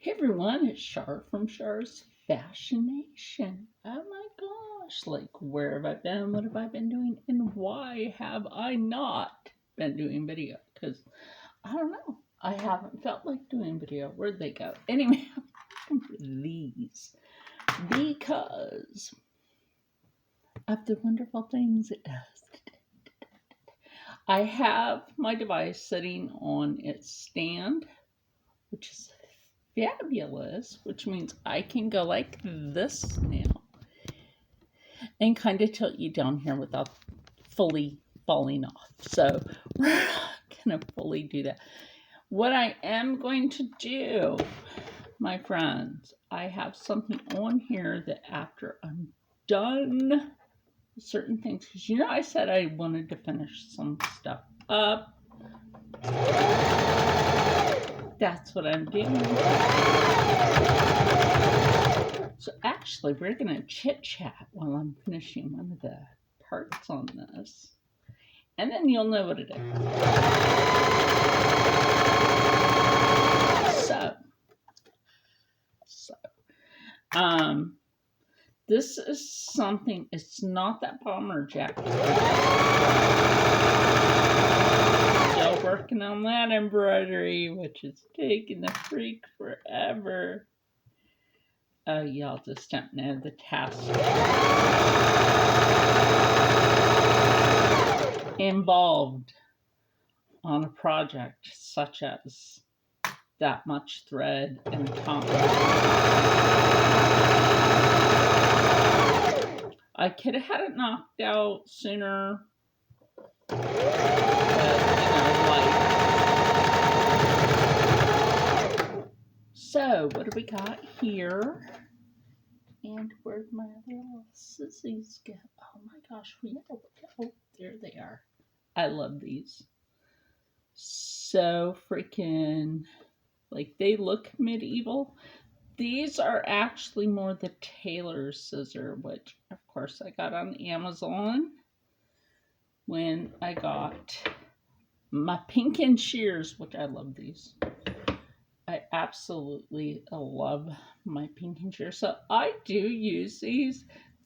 Hey everyone, it's Char from Char's Fascination. Oh my gosh, like where have I been? What have I been doing? And why have I not been doing video? Because I don't know. I haven't felt like doing video. Where'd they go? Anyway, I'm looking for these because of the wonderful things it does. I have my device sitting on its stand, which is fabulous, which means I can go like this now and kind of tilt you down here without fully falling off. So we're not going to fully do that. What I am going to do, my friends, I have something on here that after I'm done with certain things, because I said I wanted to finish some stuff up. That's what I'm doing. So actually, we're going to chit-chat while I'm finishing one of the parts on this. And then you'll know what it is. This is something, it's not that bomber jacket. Still working on that embroidery, which is taking the freak forever. Oh, y'all just don't know the task involved on a project such as that much thread and time. I could have had it knocked out sooner, but life. So, what do we got here? And where'd my little sissies go? Oh my gosh, oh, there they are. I love these. So freaking, like, they look medieval. These are actually more the tailor's scissor, which of course I got on Amazon when I got my pink and shears, which I love these. I absolutely love my pink and shears. So I do use these.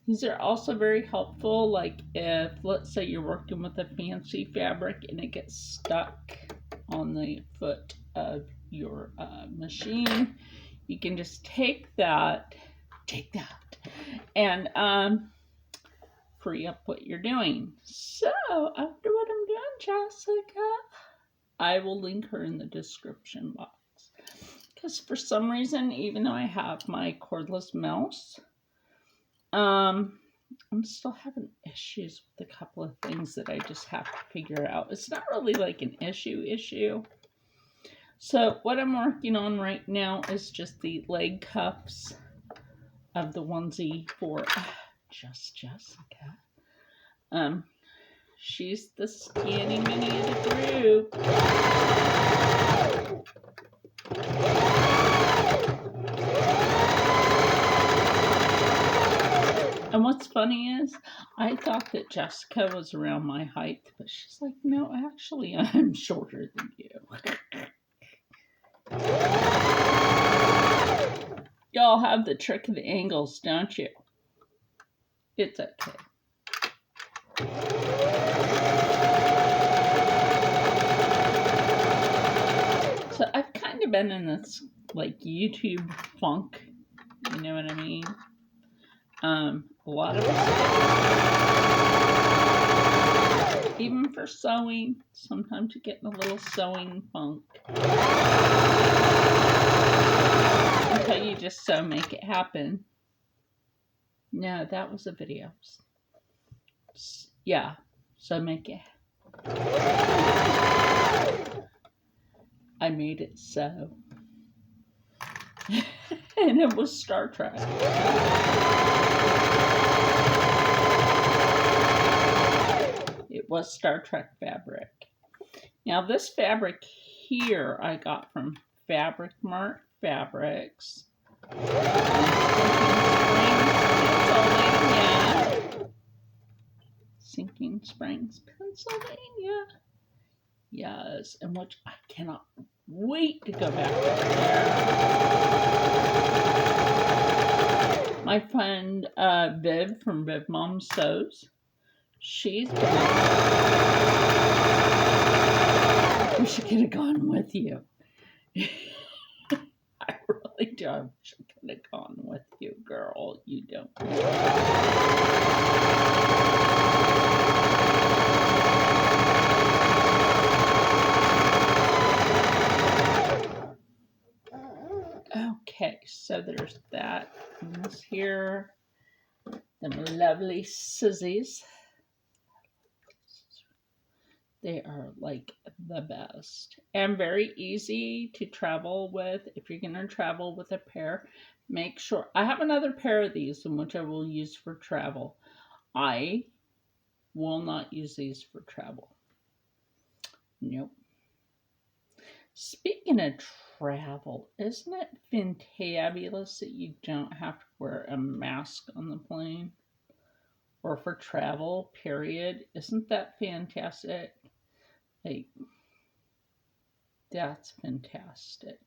These are also very helpful. Like if, let's say you're working with a fancy fabric and it gets stuck on the foot of your machine, you can just take that, and free up what you're doing. So after what I'm doing, Jessica, I will link her in the description box. Because for some reason, even though I have my cordless mouse, I'm still having issues with a couple of things that I just have to figure out. It's not really like an issue. So what I'm working on right now is just the leg cuffs of the onesie for just Jessica. She's the skinny mini of the group. And what's funny is, I thought that Jessica was around my height, but she's like, no, actually, I'm shorter than you. Y'all have the trick of the angles, don't you? It's okay. So I've kind of been in this like YouTube funk, you know what I mean? A lot of us, even for sewing, sometimes you get in a little sewing funk. Until you just make it happen. No, that was a video. Yeah, so make it. I made it so. And it was Star Trek. It was Star Trek fabric. Now this fabric here I got from Fabric Mart Fabrics. Sinking Springs, Pennsylvania. Yes, and which I cannot wait to go back there. My friend Viv from Viv Mom Sews, she's been... I wish I could have gone with you. I really do. I wish I could have gone with you, girl. You don't. Okay, so there's that. And this here, them lovely sissies. They are like the best and very easy to travel with. If you're going to travel with a pair, make sure. I have another pair of these, in which I will use for travel. I will not use these for travel. Nope. Speaking of travel, isn't it fantabulous that you don't have to wear a mask on the plane? Or for travel, period. Isn't that fantastic? Like, that's fantastic.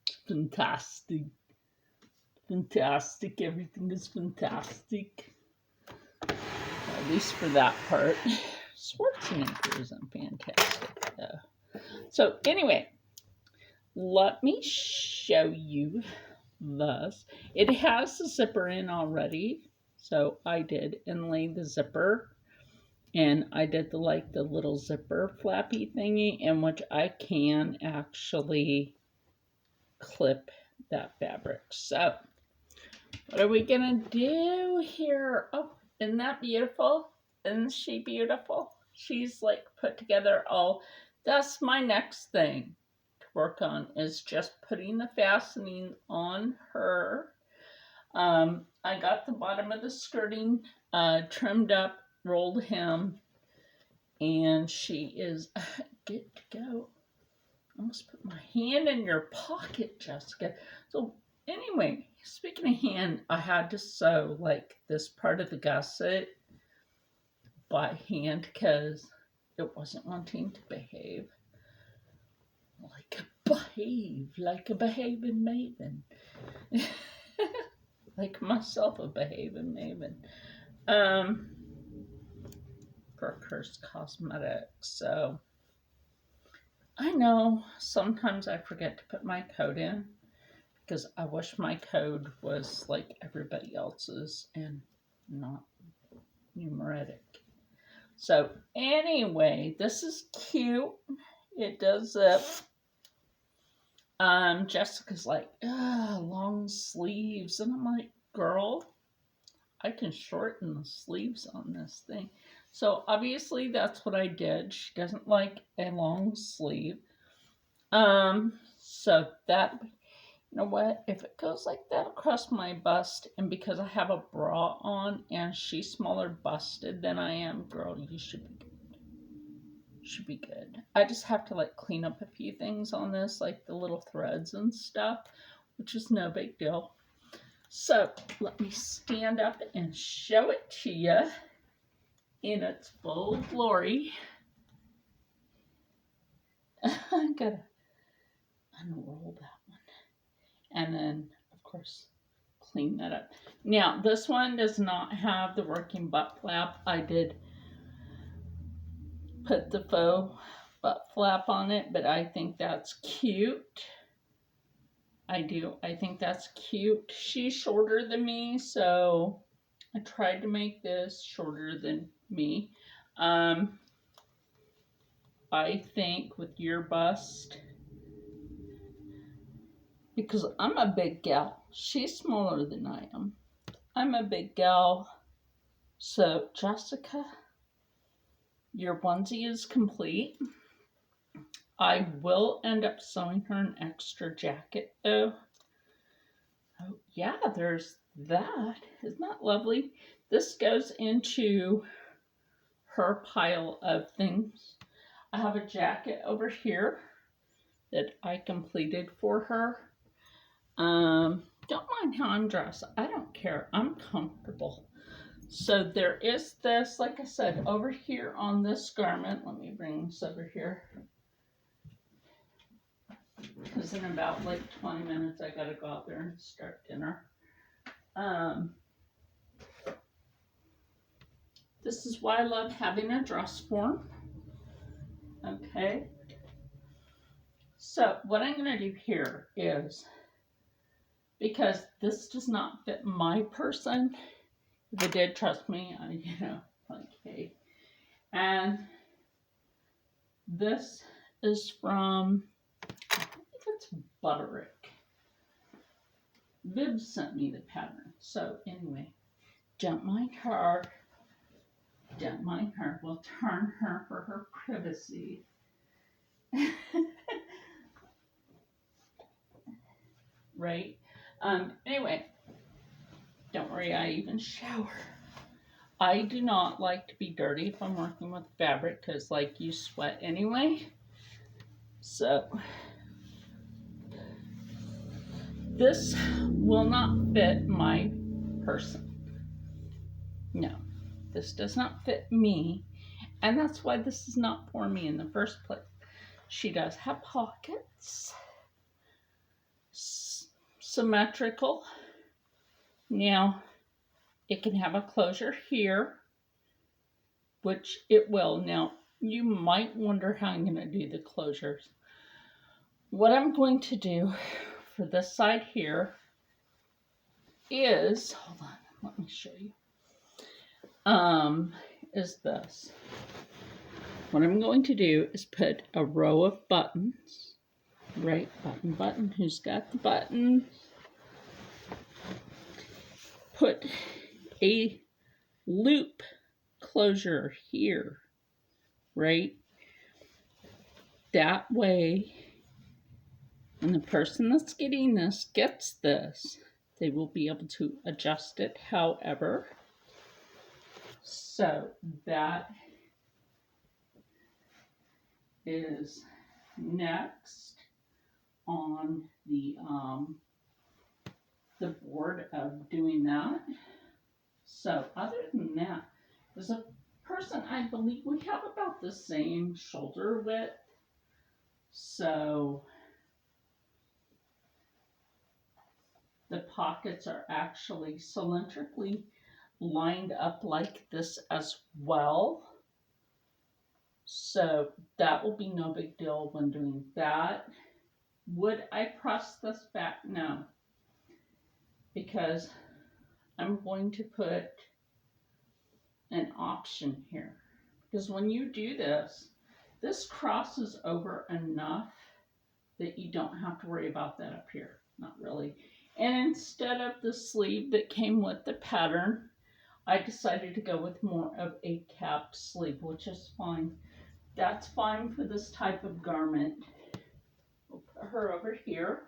It's fantastic. Fantastic. Everything is fantastic. At least for that part. Schwarzenegger isn't fantastic, though. So, anyway, let me show you this. It has the zipper in already. So, I did inlay the zipper. And I did the little zipper flappy thingy, in which I can actually clip that fabric. So, what are we gonna do here? Oh, isn't that beautiful? Isn't she beautiful? She's like put together all. That's my next thing to work on, is just putting the fastening on her. I got the bottom of the skirting trimmed up, rolled hem, and she is good to go. I almost put my hand in your pocket, Jessica. So anyway, speaking of hand, I had to sew like this part of the gusset by hand because it wasn't wanting to behave like a behaving maven. Like myself, a behaving maven. For Curse Cosmetics. So I know sometimes I forget to put my code in because I wish my code was like everybody else's and not numeric. So anyway, this is cute. It does zip. Jessica's like, long sleeves. And I'm like, girl, I can shorten the sleeves on this thing. So obviously that's what I did. She doesn't like a long sleeve. So that, you know what, if it goes like that across my bust, and because I have a bra on and she's smaller busted than I am, girl, you should be good. Should be good. I just have to like clean up a few things on this, like the little threads and stuff, which is no big deal. So let me stand up and show it to you in its full glory. I gotta unroll that one. And then, of course, clean that up. Now, this one does not have the working butt flap. I did put the faux butt flap on it, but I think that's cute. I do. I think that's cute. She's shorter than me, so I tried to make this shorter than me. I think with your bust, because I'm a big gal. She's smaller than I am. I'm a big gal. So, Jessica, your onesie is complete. I will end up sewing her an extra jacket, though. Oh, yeah, there's that. Isn't that lovely? This goes into her pile of things. I have a jacket over here that I completed for her. Don't mind how I'm dressed. I don't care. I'm comfortable. So there is this, like I said, over here on this garment. Let me bring this over here. Because in about like 20 minutes, I got to go out there and start dinner. This is why I love having a dress form. Okay. So what I'm going to do here is, because this does not fit my person, if it did, trust me, okay. And this is from, I think it's Butterick. Viv sent me the pattern. So anyway, don't mind her. Don't mind her. We'll turn her for her privacy. Right? Anyway, don't worry, I even shower. I do not like to be dirty if I'm working with fabric because, like, you sweat anyway. So, this will not fit my person. No, this does not fit me. And that's why this is not for me in the first place. She does have pockets. Symmetrical. Now, it can have a closure here, which it will. Now, you might wonder how I'm going to do the closures. What I'm going to do for this side here is, hold on, let me show you, is this. What I'm going to do is put a row of buttons, right, button, who's got the buttons? Put a loop closure here, right? That way, when the person that's getting this gets this, they will be able to adjust it however. So that is next on the board of doing that. So other than that, there's a person, I believe we have about the same shoulder width. So the pockets are actually cylindrically lined up like this as well. So that will be no big deal when doing that. Would I press this back? No. Because I'm going to put an option here. Because when you do this, this crosses over enough that you don't have to worry about that up here. Not really. And instead of the sleeve that came with the pattern, I decided to go with more of a cap sleeve, which is fine. That's fine for this type of garment. We'll put her over here.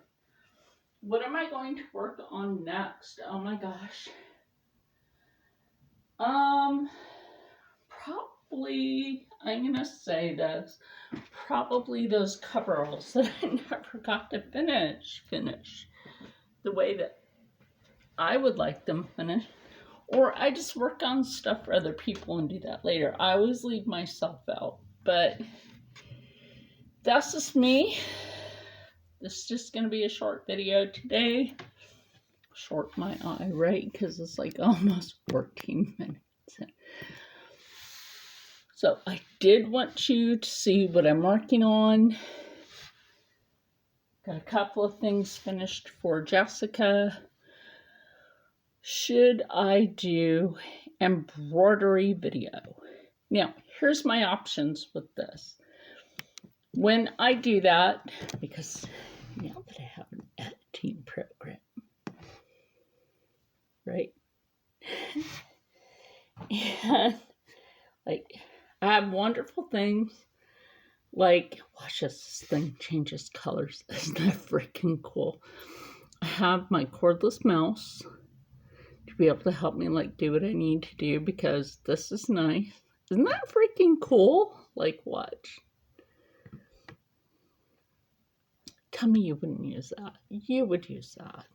What am I going to work on next? Oh my gosh. Probably, I'm gonna say this, probably those coveralls that I never got to finish the way that I would like them finished. Or I just work on stuff for other people and do that later. I always leave myself out, but that's just me. This is just gonna be a short video today. Short my eye, right? Because it's like almost 14 minutes. So I did want you to see what I'm working on. Got a couple of things finished for Jessica. Should I do embroidery video? Now, here's my options with this. When I do that, because now that I have an editing program, right? And like, I have wonderful things. Like, watch this thing changes colors. Isn't that freaking cool? I have my cordless mouse to be able to help me like do what I need to do because this is nice. Isn't that freaking cool? Like, watch. Tell me you wouldn't use that. You would use that.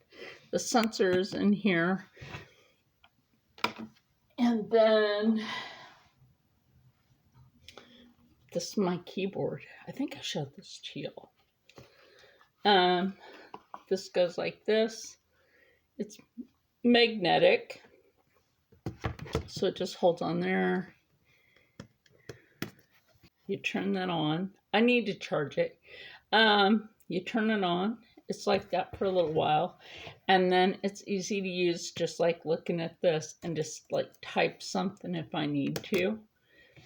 The sensors in here. And then this is my keyboard. I think I showed this to you. This goes like this. It's magnetic. So it just holds on there. You turn that on. I need to charge it. You turn it on. It's like that for a little while. And then it's easy to use, just like looking at this, and just like type something if I need to.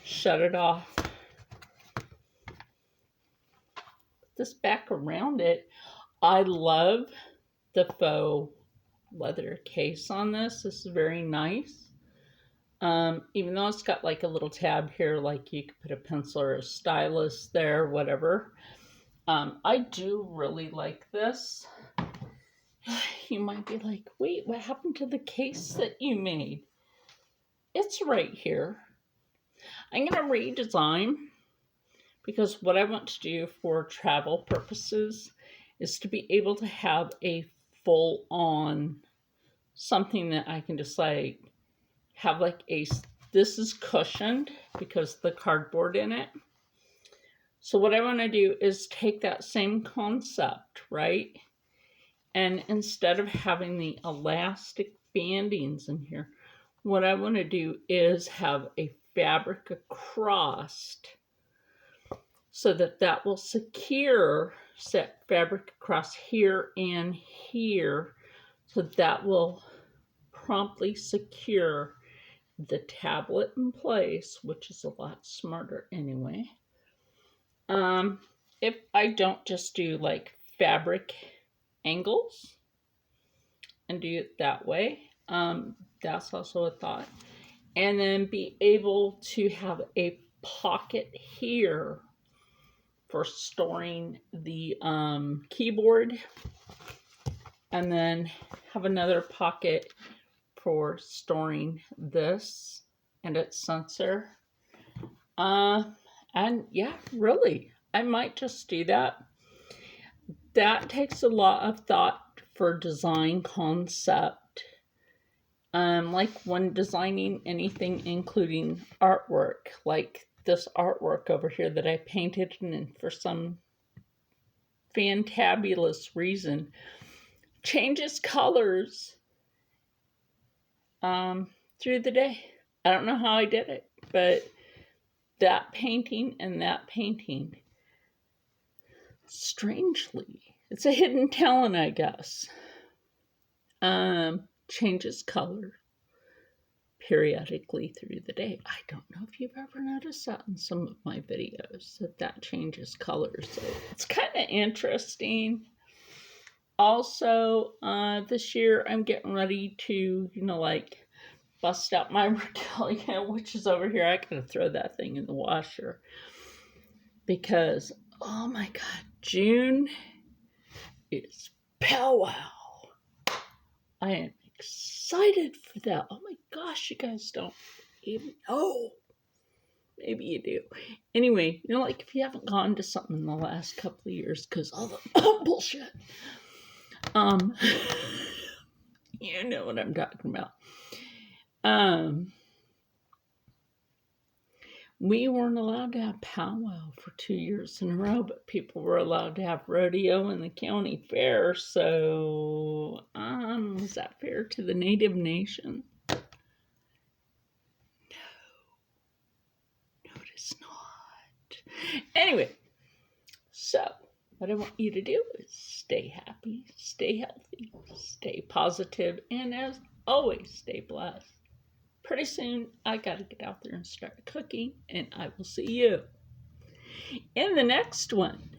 Shut it off. Put this back around it. I love the faux leather case on this. This is very nice. Even though it's got like a little tab here, like you could put a pencil or a stylus there, whatever. I do really like this. You might be like, wait, what happened to the case that you made? It's right here. I'm going to redesign, because what I want to do for travel purposes is to be able to have a full-on something that I can just like have like this is cushioned because the cardboard in it. So what I want to do is take that same concept, right? And instead of having the elastic bandings in here, what I want to do is have a fabric across, so that will secure, set fabric across here and here, so that will promptly secure the tablet in place, which is a lot smarter anyway. If I don't just do like fabric angles and do it that way, that's also a thought. And then be able to have a pocket here for storing the keyboard, and then have another pocket for storing this and its sensor. And yeah, really, I might just do that. That takes a lot of thought for design concept. Like when designing anything, including artwork, like this artwork over here that I painted, and for some fantabulous reason changes colors through the day. I don't know how I did it, but that painting and that painting, strangely, it's a hidden talent, I guess, changes color periodically through the day. I don't know if you've ever noticed that in some of my videos, that changes color. So it's kind of interesting. Also, this year I'm getting ready to, like bust out my regalia, which is over here. I gotta throw that thing in the washer because, oh my God, June is powwow. I am excited for that. Oh my gosh, you guys don't even know. Maybe you do. Anyway, like if you haven't gone to something in the last couple of years because all the bullshit, you know what I'm talking about. We weren't allowed to have powwow for 2 years in a row, but people were allowed to have rodeo in the county fair. So, was that fair to the Native Nation? No, it is not. Anyway, so what I want you to do is stay happy, stay healthy, stay positive, and as always, stay blessed. Pretty soon, I got to get out there and start cooking, and I will see you in the next one.